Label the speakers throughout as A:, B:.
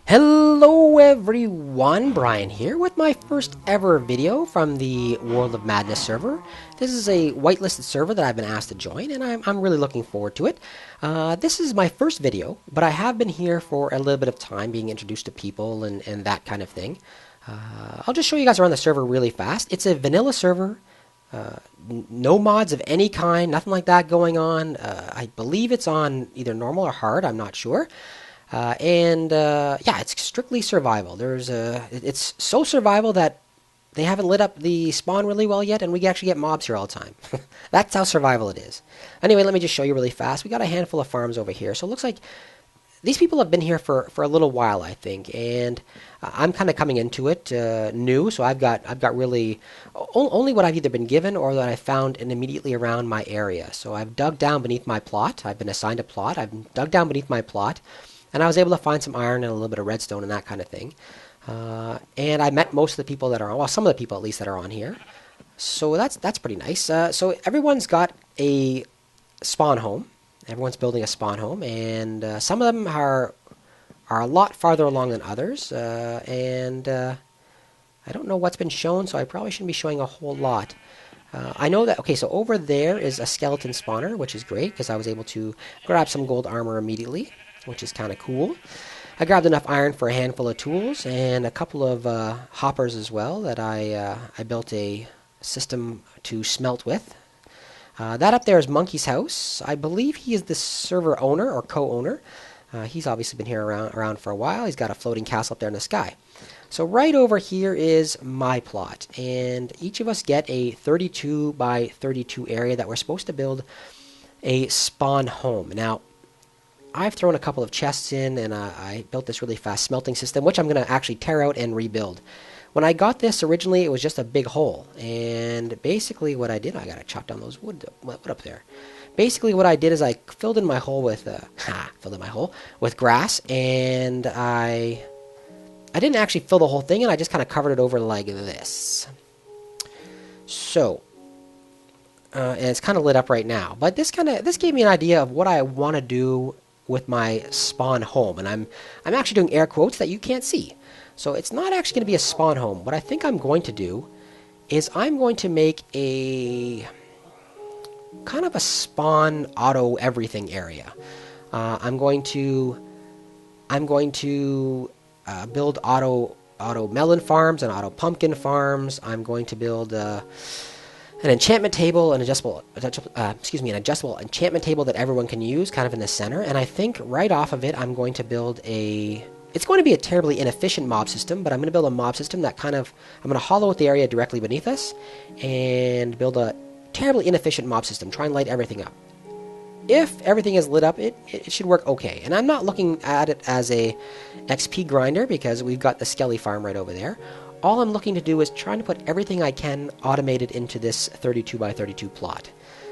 A: Hello everyone, Brian here with my first ever video from the World of Madness server. This is a whitelisted server that I've been asked to join, and I'm really looking forward to it. This is my first video, but I have been here for a little bit of time being introduced to people and that kind of thing. I'll just show you guys around the server really fast. It's a vanilla server, no mods of any kind, nothing like that going on. I believe it's on either normal or hard, I'm not sure. Yeah, it's strictly survival. It's so survival that they haven't lit up the spawn really well yet, and we actually get mobs here all the time. That's how survival it is. Anyway, let me just show you really fast. We got a handful of farms over here, so it looks like these people have been here for a little while, I think, and I'm kind of coming into it new. So I've got really only what I've either been given or that I found and immediately around my area. So I've dug down beneath my plot. I've been assigned a plot. I've dug down beneath my plot. And I was able to find some iron and a little bit of redstone and that kind of thing. And I met most of the people that are on, well, some of the people at least that are on here. So that's pretty nice. So everyone's got a spawn home. Everyone's building a spawn home, and some of them are a lot farther along than others. I don't know what's been shown, so I probably shouldn't be showing a whole lot. I know that, okay, so over there is a skeleton spawner, which is great because I was able to grab some gold armor immediately, which is kind of cool. I grabbed enough iron for a handful of tools and a couple of hoppers as well that I built a system to smelt with. That up there is Monkey's house. I believe he is the server owner or co-owner. He's obviously been here around for a while. He's got a floating castle up there in the sky. So right over here is my plot, and each of us get a 32 by 32 area that we're supposed to build a spawn home. Now, I've thrown a couple of chests in, and I built this really fast smelting system, which I'm going to actually tear out and rebuild. When I got this, originally it was just a big hole, and basically what I did, I got to chop down those wood up there. Basically what I did is I filled in my hole with grass, and I didn't actually fill the whole thing in, I just kind of covered it over like this. So, and it's kind of lit up right now, but this gave me an idea of what I want to do with my spawn home, and I'm actually doing air quotes that you can't see. So it's not actually going to be a spawn home. What I think I'm going to do is I'm going to make a kind of a spawn auto everything area. I'm going to build auto melon farms and auto pumpkin farms. I'm going to build an enchantment table, an adjustable enchantment table that everyone can use, kind of in the center. And I think right off of it, I'm going to build it's going to be a terribly inefficient mob system, but I'm going to build a mob system that I'm going to hollow out the area directly beneath us and build a terribly inefficient mob system. Try and light everything up. If everything is lit up, it should work okay. And I'm not looking at it as a XP grinder because we've got the Skelly farm right over there. All I'm looking to do is trying to put everything I can automated into this 32 by 32 plot.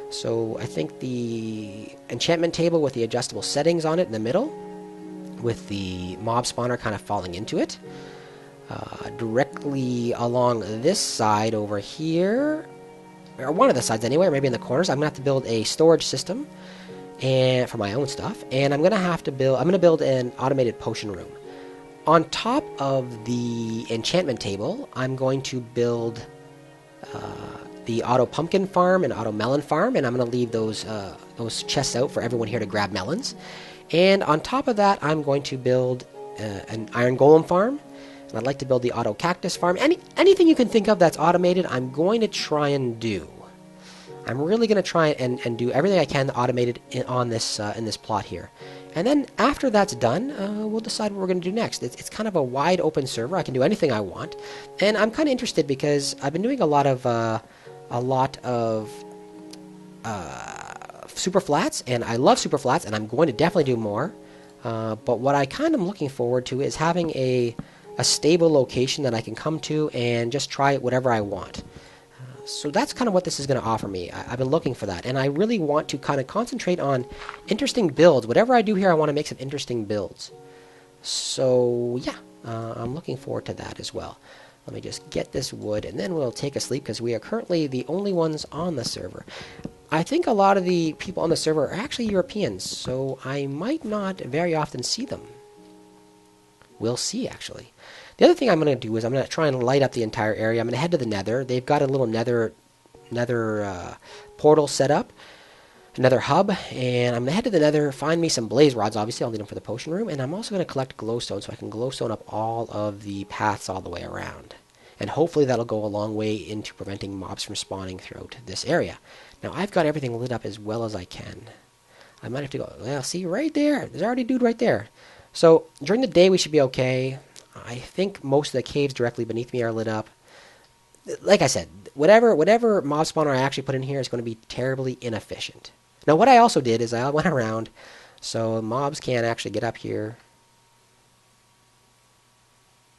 A: So I think the enchantment table with the adjustable settings on it in the middle, with the mob spawner kind of falling into it. Directly along this side over here, or one of the sides anyway, or maybe in the corners, I'm going to have to build a storage system and for my own stuff, and I'm going to build an automated potion room. On top of the enchantment table, I'm going to build the auto pumpkin farm and auto melon farm, and I'm going to leave those chests out for everyone here to grab melons. And on top of that, I'm going to build an iron golem farm, and I'd like to build the auto cactus farm. Anything you can think of that's automated, I'm going to try and do. I'm really going to try and do everything I can automated in this plot here. And then after that's done, we'll decide what we're going to do next. It's kind of a wide open server. I can do anything I want, and I'm kind of interested because I've been doing a lot of super flats, and I love super flats, and I'm going to definitely do more. But what I kind of am looking forward to is having a stable location that I can come to and just try whatever I want. So that's kind of what this is going to offer me. I've been looking for that, and I really want to kind of concentrate on interesting builds. Whatever I do here, I want to make some interesting builds. So yeah, I'm looking forward to that as well. Let me just get this wood, and then we'll take a sleep because we are currently the only ones on the server. I think a lot of the people on the server are actually Europeans, so I might not very often see them. We'll see, actually. The other thing I'm going to do is I'm going to try and light up the entire area. I'm going to head to the nether. They've got a little nether portal set up, another hub, and I'm going to head to the nether, find me some blaze rods. Obviously, I'll need them for the potion room, and I'm also going to collect glowstone so I can glowstone up all of the paths all the way around. And hopefully that'll go a long way into preventing mobs from spawning throughout this area. Now, I've got everything lit up as well as I can. I might have to go, well, see, right there. There's already a dude right there. So, during the day, we should be okay. I think most of the caves directly beneath me are lit up. Like I said, whatever mob spawner I actually put in here is going to be terribly inefficient. Now, what I also did is I went around so mobs can't actually get up here.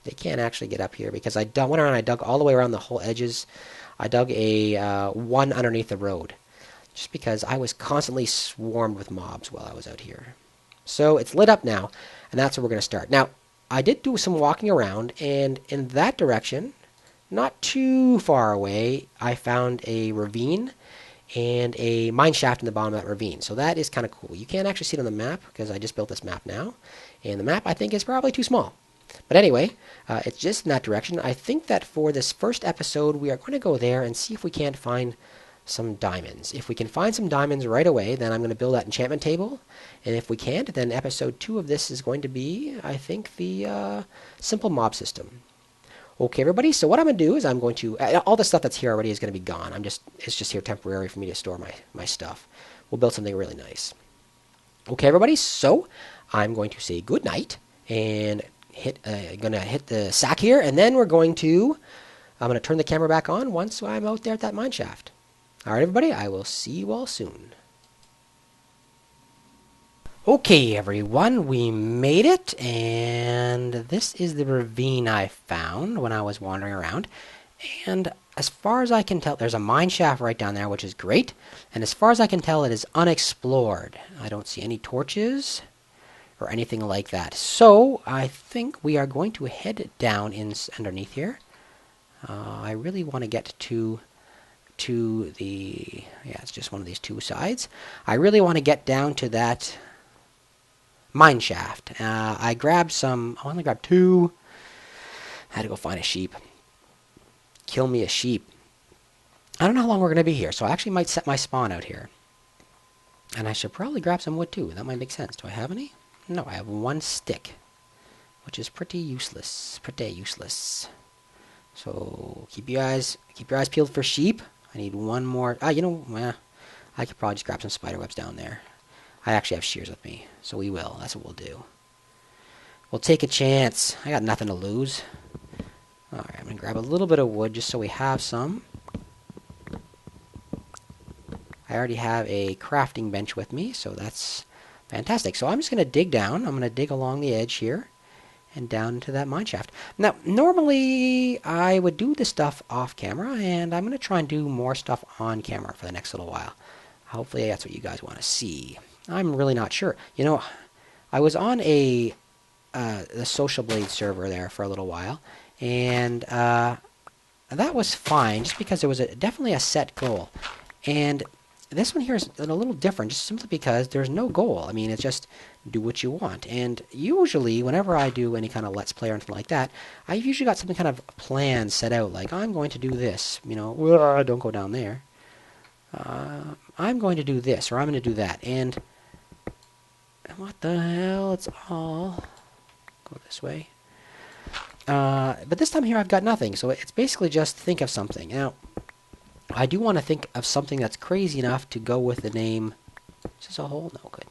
A: They can't actually get up here because I went around and I dug all the way around the whole edges. I dug a one underneath the road just because I was constantly swarmed with mobs while I was out here. So it's lit up now, and that's where we're going to start. Now, I did do some walking around, and in that direction, not too far away, I found a ravine and a mine shaft in the bottom of that ravine. So that is kind of cool. You can't actually see it on the map because I just built this map now. And the map, I think, is probably too small. But anyway, it's just in that direction. I think that for this first episode, we are going to go there and see if we can't find some diamonds. If we can find some diamonds right away, then I'm going to build that enchantment table. And if we can't, then episode 2 of this is going to be, I think, the simple mob system. Okay, everybody, so what I'm going to do is I'm going to, all the stuff that's here already is going to be gone. It's just here temporary for me to store my stuff. We'll build something really nice. Okay, everybody, so I'm going to say good night and going to hit the sack here, and then I'm going to turn the camera back on once I'm out there at that mine shaft. All right, everybody, I will see you all soon. Okay, everyone, we made it, and this is the ravine I found when I was wandering around. And as far as I can tell, there's a mine shaft right down there, which is great. And as far as I can tell, it is unexplored. I don't see any torches or anything like that. So I think we are going to head down underneath here. I really want to get to the, yeah, it's just one of these two sides. I really want to get down to that mine shaft. I grabbed some, I only grabbed 2. I had to go find a sheep. Kill me a sheep. I don't know how long we're going to be here, so I actually might set my spawn out here. And I should probably grab some wood too. That might make sense. Do I have any? No, I have 1 stick, which is pretty useless. Pretty useless. So keep your eyes peeled for sheep. I need 1 more. You know, I could probably just grab some spider webs down there. I actually have shears with me, so we will. That's what we'll do. We'll take a chance. I got nothing to lose. Alright, I'm going to grab a little bit of wood just so we have some. I already have a crafting bench with me, so that's fantastic. So I'm just going to dig down. I'm going to dig along the edge here and down into that mine shaft. Now, normally I would do this stuff off camera, and I'm going to try and do more stuff on camera for the next little while. Hopefully that's what you guys want to see. I'm really not sure. You know, I was on the Social Blade server there for a little while, and that was fine, just because there was definitely a set goal. And this one here is a little different, just simply because there's no goal. I mean, it's just do what you want. And usually, whenever I do any kind of Let's Play or anything like that, I've usually got something kind of plan set out, like, I'm going to do this, you know, don't go down there. I'm going to do this, or I'm going to do that. And what the hell? It's all go this way. But this time here I've got nothing, so it's basically just think of something. Now, I do want to think of something that's crazy enough to go with the name. Is this a hole? No, good.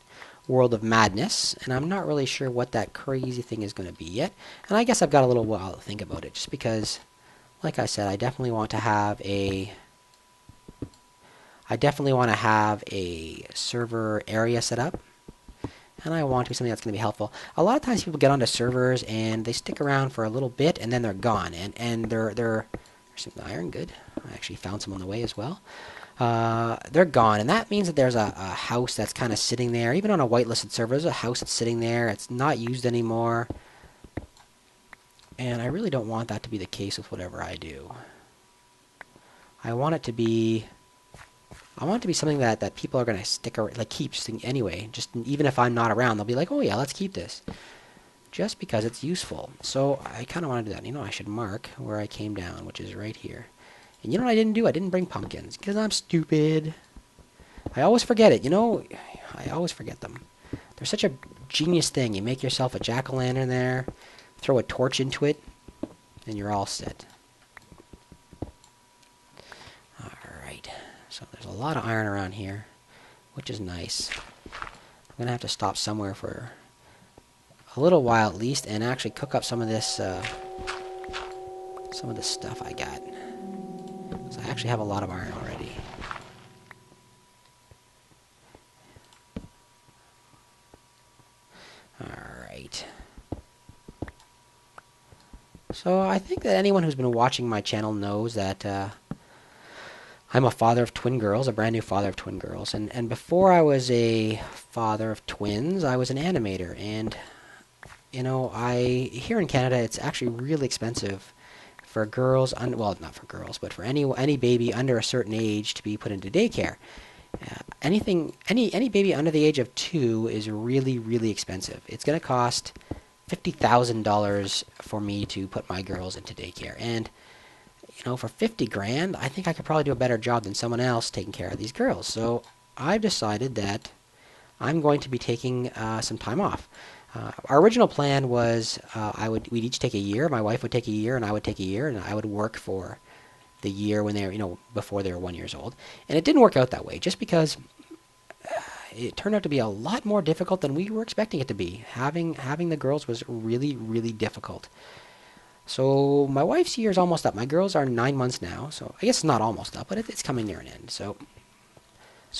A: World of Madness, and I'm not really sure what that crazy thing is going to be yet. And I guess I've got a little while to think about it, just because, like I said, I definitely want to have a server area set up. And I want to something that's going to be helpful. A lot of times people get onto servers and they stick around for a little bit and then they're gone. And there's some iron, good. I actually found some on the way as well. They're gone, and that means that there's a house that's kind of sitting there. Even on a whitelisted server, there's a house that's sitting there. It's not used anymore. And I really don't want that to be the case with whatever I do. I want it to be something that people are going to stick around, like keep anyway. Just even if I'm not around, they'll be like, oh yeah, let's keep this. just because it's useful. So I kind of want to do that. You know, I should mark where I came down, which is right here. And you know what I didn't do? I didn't bring pumpkins because I'm stupid. I always forget it. You know, I always forget them. They're such a genius thing. You make yourself a jack-o'-lantern there, throw a torch into it, and you're all set. Alright, so there's a lot of iron around here, which is nice. I'm going to have to stop somewhere for a little while at least, and actually cook up some of this stuff I got. So I actually have a lot of iron already. Alright. So I think that anyone who's been watching my channel knows that I'm a father of twin girls, a brand new father of twin girls. And before I was a father of twins, I was an animator. And, you know, here in Canada, it's actually really expensive for girls, well, not for girls, but for any baby under a certain age to be put into daycare. Any baby under the age of 2 is really, really expensive. It's going to cost $50,000 for me to put my girls into daycare. And, you know, for 50 grand, I think I could probably do a better job than someone else taking care of these girls. So I've decided that I'm going to be taking some time off. Our original plan was we'd each take a year. My wife would take a year, and I would take a year, and I would work for the year when they were, you know, before they were 1 year old. And it didn't work out that way, just because it turned out to be a lot more difficult than we were expecting it to be. Having the girls was really, really difficult. So my wife's year is almost up. My girls are 9 months now, so I guess it's not almost up, but it's coming near an end. So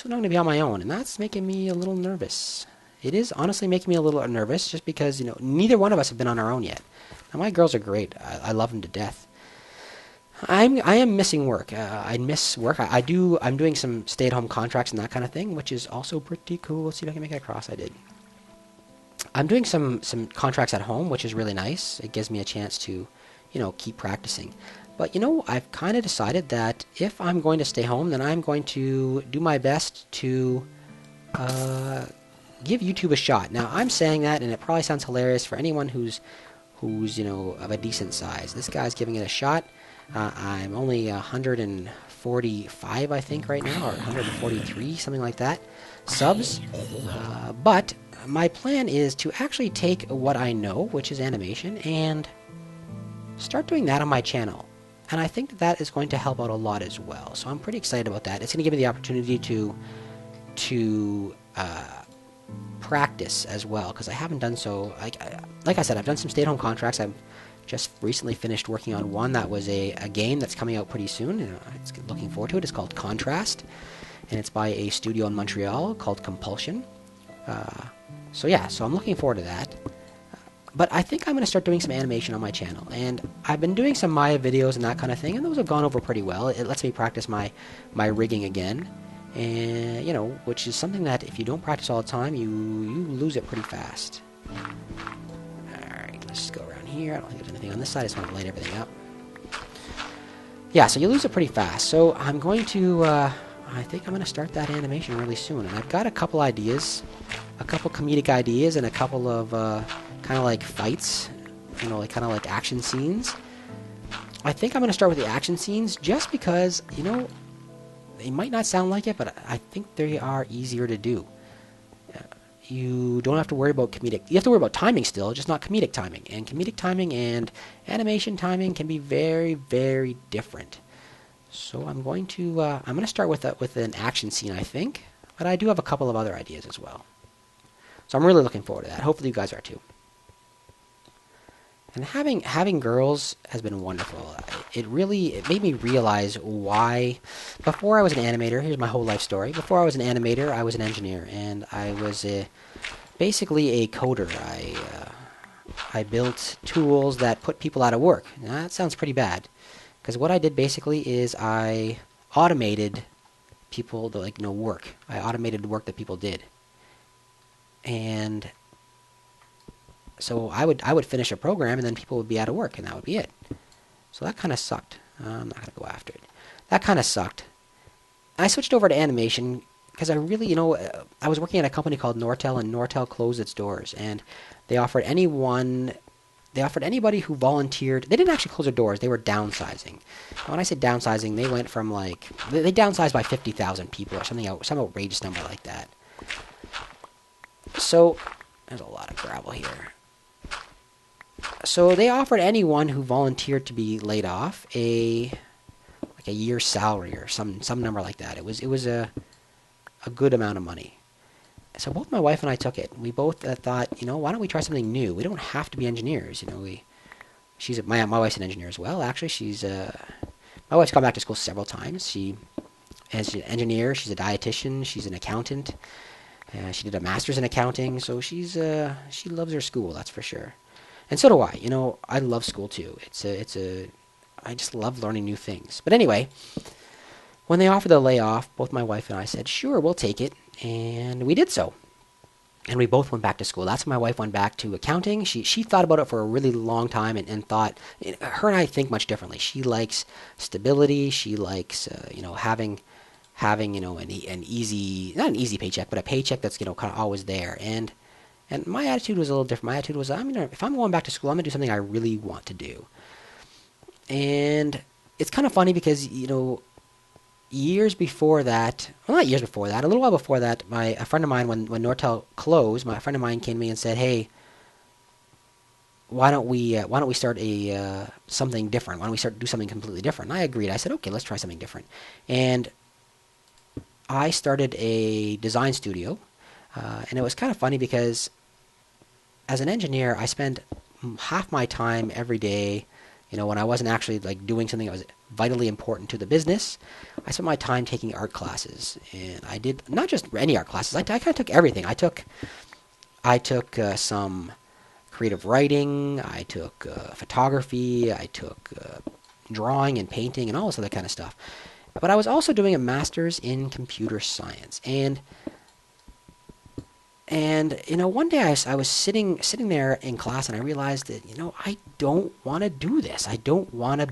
A: I'm going to be on my own, and that's making me a little nervous. It is honestly making me a little nervous, just because, you know, neither one of us have been on our own yet. Now, my girls are great. I love them to death. I am missing work. I miss work. I'm doing some stay-at-home contracts and that kind of thing, which is also pretty cool. Let's see if I can make it across. I did. I'm doing some contracts at home, which is really nice. It gives me a chance to, you know, keep practicing. But, you know, I've kind of decided that if I'm going to stay home, then I'm going to do my best to give YouTube a shot. Now, I'm saying that, and it probably sounds hilarious for anyone who's you know, of a decent size. This guy's giving it a shot. I'm only 145, I think, right now, or 143, something like that, subs. But my plan is to actually take what I know, which is animation, and start doing that on my channel. And I think that is going to help out a lot as well. So I'm pretty excited about that. It's going to give me the opportunity to practice as well, because I haven't done so. Like I said, I've done some stay-at-home contracts. I've just recently finished working on one that was a game that's coming out pretty soon. It's looking forward to it. It's called Contrast, and it's by a studio in Montreal called Compulsion. So I'm looking forward to that. But I think I'm going to start doing some animation on my channel, and I've been doing some Maya videos and that kind of thing, and those have gone over pretty well. It lets me practice my rigging again, and, you know, which is something that if you don't practice all the time, you lose it pretty fast. Alright, let's just go around here. I don't think there's anything on this side. I just want to light everything up. Yeah, so you lose it pretty fast. So I'm going to, I think I'm going to start that animation really soon. And I've got a couple ideas, a couple comedic ideas, and a couple of kind of like fights, you know, like kind of like action scenes. I think I'm going to start with the action scenes just because, you know, they might not sound like it, but I think they are easier to do. You don't have to worry about comedic. You have to worry about timing still, just not comedic timing. And comedic timing and animation timing can be very, very different. So I'm going to start with an action scene, I think, but I do have a couple of other ideas as well. So I'm really looking forward to that. Hopefully you guys are too. And having girls has been wonderful. It made me realize why. Before I was an animator, here's my whole life story. Before I was an animator, I was an engineer, and I was basically a coder. I built tools that put people out of work. Now, that sounds pretty bad, because what I did basically is I automated people to, like, work. I automated the work that people did, and so I would finish a program, and then people would be out of work, and that would be it. So that kind of sucked. I'm not going to go after it. That kind of sucked. I switched over to animation because I really, I was working at a company called Nortel, and Nortel closed its doors, and they offered anybody who volunteered. They didn't actually close their doors; they were downsizing. When I say downsizing, they went from like they downsized by 50,000 people or something, some outrageous number like that. So there's a lot of gravel here. So they offered anyone who volunteered to be laid off a year's salary or some number like that. It was a good amount of money. So both my wife and I took it. We both thought, why don't we try something new? We don't have to be engineers. My wife's an engineer as well. Actually, my wife's gone back to school several times. She is an engineer. She's a dietitian. She's an accountant. She did a master's in accounting. So she loves her school. That's for sure. And so do I. I love school too. I just love learning new things. But anyway, when they offered the layoff, both my wife and I said, sure, we'll take it. And we did so. And we both went back to school. That's when my wife went back to accounting. She thought about it for a really long time and thought, her and I think much differently. She likes stability. She likes, having an easy, not an easy paycheck, but a paycheck that's, kind of always there. And my attitude was a little different. My attitude was, if I'm going back to school, I'm going to do something I really want to do. And it's kind of funny because, years before that, well, not years before that, a little while before that, a friend of mine, when Nortel closed, my friend of mine came to me and said, hey, why don't we start something different? Why don't we do something completely different? And I agreed. I said, okay, let's try something different. And I started a design studio. And it was kind of funny because as an engineer, I spent half my time every day, when I wasn't actually like doing something that was vitally important to the business, I spent my time taking art classes. And I did not just any art classes. I kind of took everything. I took some creative writing. I took photography. I took drawing and painting and all this other kind of stuff. But I was also doing a master's in computer science. And one day I was sitting there in class, and I realized that, I don't want to do this. I don't want to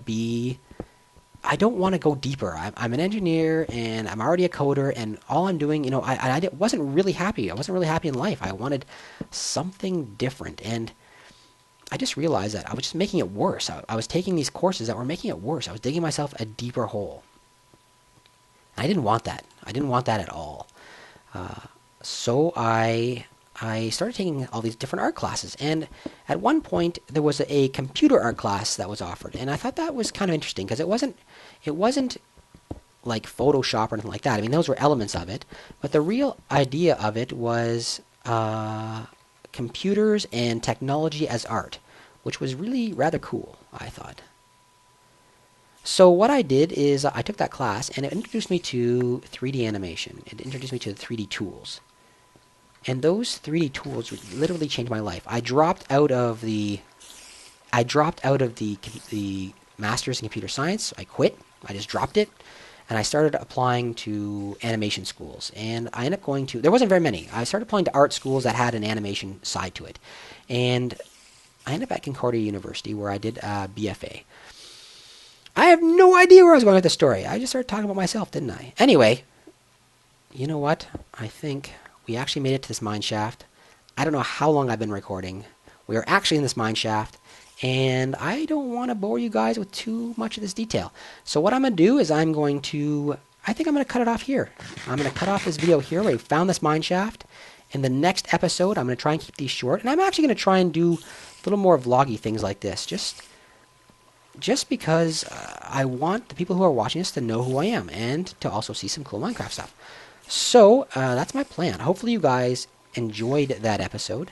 A: go deeper. I'm an engineer, and I'm already a coder, and all I'm doing, I wasn't really happy. I wasn't really happy in life. I wanted something different, and I just realized that I was just making it worse. I was taking these courses that were making it worse. I was digging myself a deeper hole. I didn't want that. I didn't want that at all. So I started taking all these different art classes, and at one point there was a computer art class that was offered, and I thought that was kind of interesting because it wasn't like Photoshop or anything like that. I mean, those were elements of it, but the real idea of it was computers and technology as art, which was really rather cool, I thought. So what I did is I took that class, and it introduced me to 3D animation. It introduced me to the 3D tools. And those 3D tools literally changed my life. I dropped out of the master's in computer science. I quit. I just dropped it, and I started applying to animation schools. And I ended up going to, there wasn't very many. I started applying to art schools that had an animation side to it. And I ended up at Concordia University, where I did a BFA. I have no idea where I was going with this story. I just started talking about myself, didn't I? Anyway, you know what? I think we actually made it to this mine shaft. I don't know how long I've been recording. We are actually in this mine shaft, and I don't want to bore you guys with too much of this detail. So what I'm going to do is I think I'm going to cut it off here. I'm going to cut off this video here where we found this mine shaft. In the next episode, I'm going to try and keep these short, and I'm actually going to try and do a little more vloggy things like this, just because I want the people who are watching this to know who I am and to also see some cool Minecraft stuff. So that's my plan. Hopefully you guys enjoyed that episode.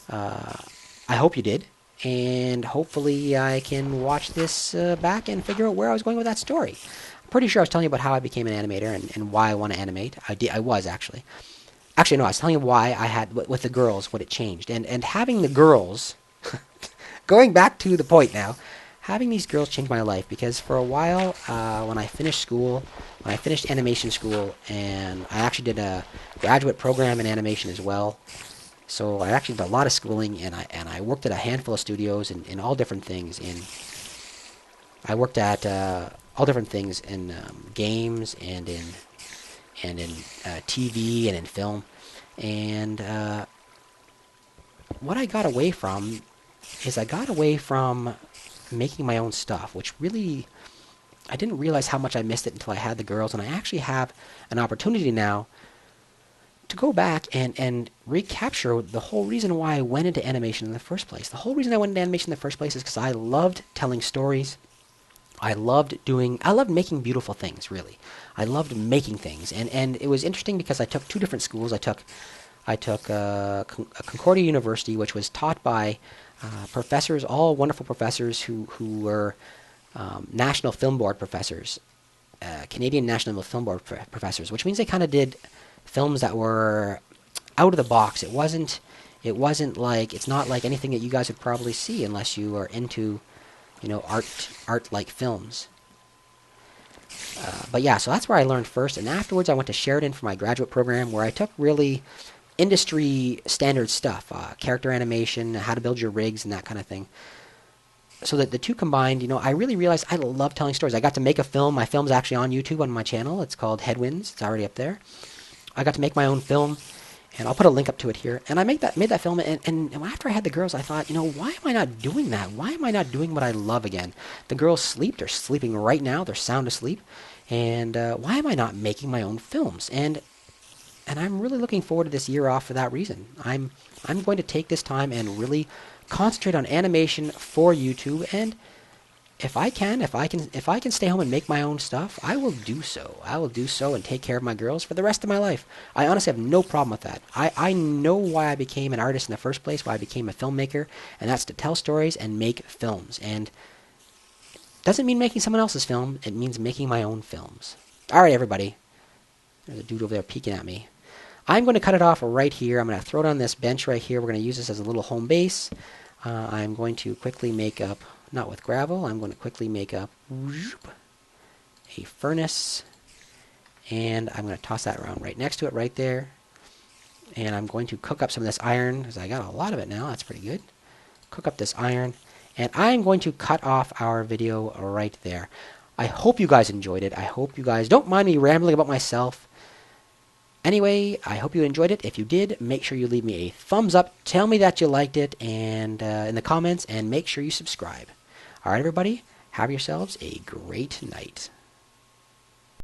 A: I hope you did. And hopefully I can watch this back and figure out where I was going with that story. I'm pretty sure I was telling you about how I became an animator and why I want to animate. I was actually. Actually, no, I was telling you why I had, with the girls, what it changed. And having the girls, going back to the point now, having these girls changed my life, because for a while, when I finished animation school, and I actually did a graduate program in animation as well. So I actually did a lot of schooling, and I worked at a handful of studios in all different things. I worked at all different things in games and and in TV and in film. And what I got away from is I got away from making my own stuff, which really I didn't realize how much I missed it until I had the girls, and I actually have an opportunity now to go back and recapture the whole reason why I went into animation in the first place. The whole reason I went into animation in the first place is because I loved telling stories. I loved making beautiful things, really. I loved making things. And it was interesting because I took two different schools. I took Concordia University, which was taught by professors, all wonderful professors who were National Film Board professors, Canadian National Film Board professors, which means they kind of did films that were out of the box. It wasn't like, it's not like anything that you guys would probably see unless you are into, art like films. But yeah, so that's where I learned first, and afterwards I went to Sheridan for my graduate program, where I took really industry standard stuff, character animation, how to build your rigs, and that kind of thing. So that the two combined, I really realized I love telling stories. I got to make a film. My film's actually on YouTube on my channel. It's called Headwinds. It's already up there. I got to make my own film, and I'll put a link up to it here. And I made that film, and after I had the girls, I thought, why am I not doing that? Why am I not doing what I love again? The girls sleep. They're sleeping right now. They're sound asleep. And why am I not making my own films? And I'm really looking forward to this year off for that reason. I'm going to take this time and really concentrate on animation for YouTube, and if I can stay home and make my own stuff, I will do so. I will do so and take care of my girls for the rest of my life. I honestly have no problem with that. I know why I became an artist in the first place, why I became a filmmaker, and that's to tell stories and make films. And it doesn't mean making someone else's film, it means making my own films. Alright, everybody. There's a dude over there peeking at me. I'm going to cut it off right here. I'm going to throw it on this bench right here. We're going to use this as a little home base. I'm going to quickly make up, not with gravel, I'm going to quickly make up a furnace. And I'm going to toss that around right next to it right there. And I'm going to cook up some of this iron, because I got a lot of it now. That's pretty good. Cook up this iron. And I'm going to cut off our video right there. I hope you guys enjoyed it. I hope you guys don't mind me rambling about myself. Anyway, I hope you enjoyed it. If you did, make sure you leave me a thumbs up. Tell me that you liked it and in the comments, and make sure you subscribe. All right, everybody, have yourselves a great night.